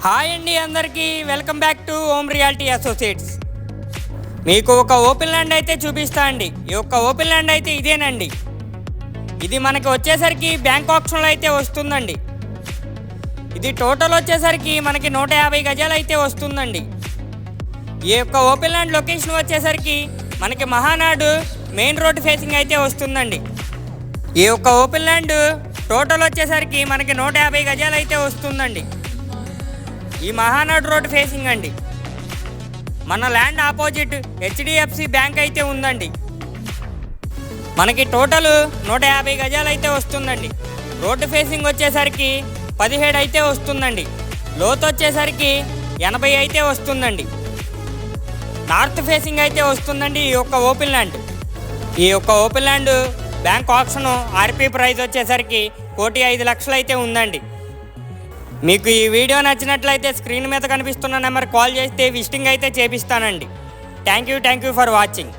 Hi అండి, అందరికీ welcome back to home reality associates. మీకు ఒక ఓపెన్ ల్యాండ్ అయితే చూపిస్తా అండి. ఈ యొక్క ఓపెన్ ల్యాండ్ అయితే ఇదేనండి. ఇది మనకి వచ్చేసరికి బ్యాంక్ ఆప్షన్లో అయితే వస్తుందండి. ఇది టోటల్ వచ్చేసరికి మనకి 150 గజాలు అయితే వస్తుందండి. ఈ యొక్క ఓపెన్ ల్యాండ్ లొకేషన్ వచ్చేసరికి మనకి మహానాడు మెయిన్ రోడ్ ఫేసింగ్ అయితే వస్తుందండి. ఈ యొక్క ఓపెన్ ల్యాండ్ టోటల్ వచ్చేసరికి మనకి 150 గజాలు అయితే వస్తుందండి. ఈ మహానాడు రోడ్ ఫేసింగ్ అండి. మన ల్యాండ్ ఆపోజిట్ హెచ్డిఎఫ్సి బ్యాంక్ అయితే ఉందండి. మనకి టోటల్ 150 గజాలు అయితే వస్తుందండి. రోడ్డు ఫేసింగ్ వచ్చేసరికి 17 అయితే వస్తుందండి. లోతు వచ్చేసరికి 80 అయితే వస్తుందండి. నార్త్ ఫేసింగ్ అయితే వస్తుందండి ఈ యొక్క ఓపెన్ ల్యాండ్. ఈ యొక్క open land bank option RP price వచ్చేసరికి 1,05,00,000 అయితే ఉందండి. మీకు ఈ వీడియో నచ్చినట్లయితే స్క్రీన్ మీద కనిపిస్తున్న నెంబర్ కాల్ చేస్తే విజిటింగ్ అయితే చేపిస్తానండి. Thank you for watching.